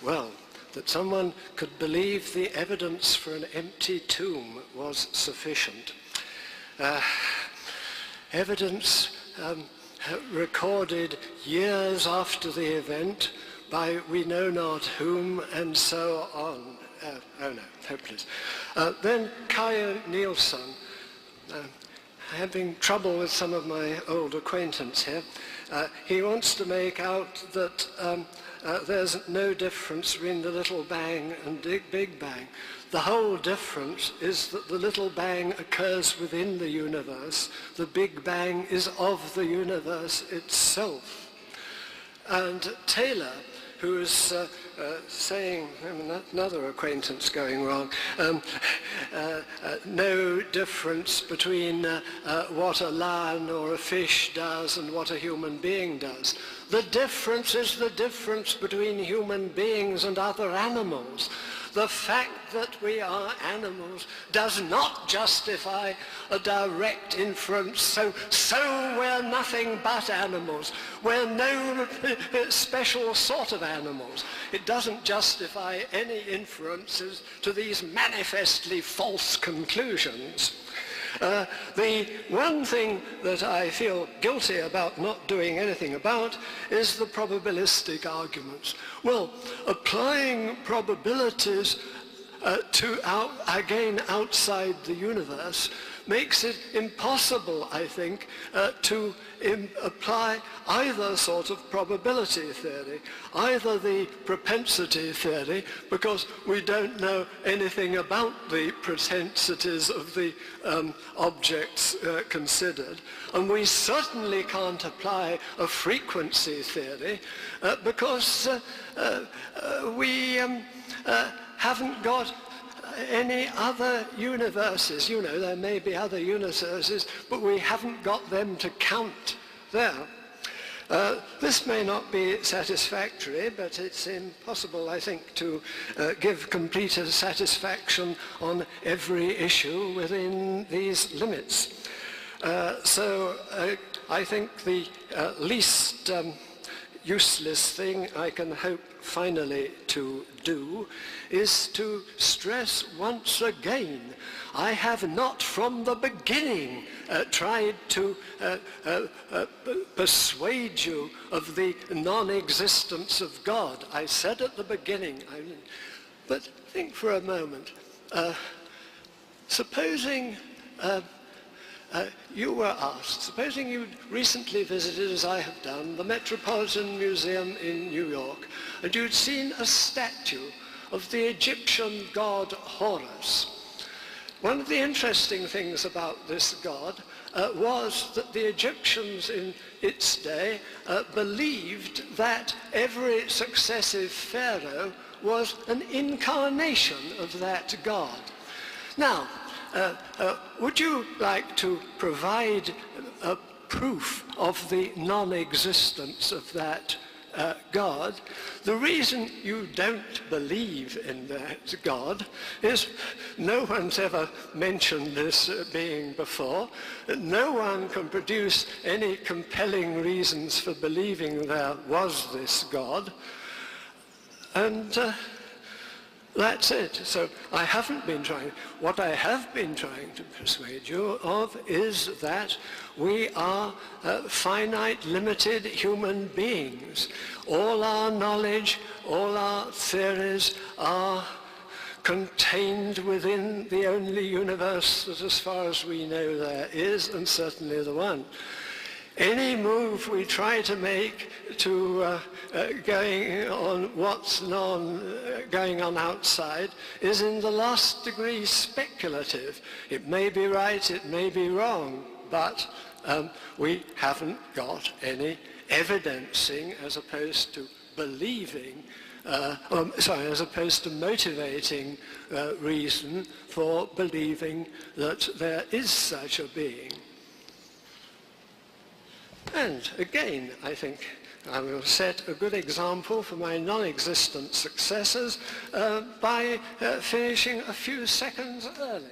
well, that someone could believe the evidence for an empty tomb was sufficient. Evidence recorded years after the event by we know not whom, and so on. Oh no, hopeless. Then Kaya Nielsen, having trouble with some of my old acquaintance here, he wants to make out that there's no difference between the little bang and the big bang. The whole difference is that the little bang occurs within the universe. The big bang is of the universe itself. And Taylor, who is saying, another acquaintance going wrong, no difference between what a lion or a fish does and what a human being does. The difference is the difference between human beings and other animals. The fact that we are animals does not justify a direct inference, so we're nothing but animals. We're no special sort of animals. It doesn't justify any inferences to these manifestly false conclusions. The one thing that I feel guilty about not doing anything about is the probabilistic arguments. Well, applying probabilities again outside the universe makes it impossible, I think, to apply either sort of probability theory, either the propensity theory, because we don't know anything about the propensities of the objects considered, and we certainly can't apply a frequency theory because we haven't got any other universes. You know, there may be other universes, but we haven't got them to count there. This may not be satisfactory, but it's impossible, I think, to give complete satisfaction on every issue within these limits. So I think the least useless thing I can hope finally to do is to stress once again, I have not from the beginning tried to persuade you of the non-existence of God. I said at the beginning, but think for a moment, supposing you were asked, supposing you'd recently visited, as I have done, the Metropolitan Museum in New York, and you'd seen a statue of the Egyptian god Horus. One of the interesting things about this god was that the Egyptians in its day believed that every successive pharaoh was an incarnation of that god. Now, would you like to provide a proof of the non-existence of that God? The reason you don't believe in that God is no one's ever mentioned this being before. No one can produce any compelling reasons for believing there was this God. And that's it. So I haven't been trying. What I have been trying to persuade you of is that we are finite, limited human beings. All our knowledge, all our theories are contained within the only universe that, as far as we know, there is, and certainly the one. Any move we try to make to going on what's going on outside is in the last degree speculative. It may be right, it may be wrong, but we haven't got any evidencing as opposed to believing, as opposed to motivating reason for believing that there is such a being. And again, I think I will set a good example for my non-existent successors by finishing a few seconds early.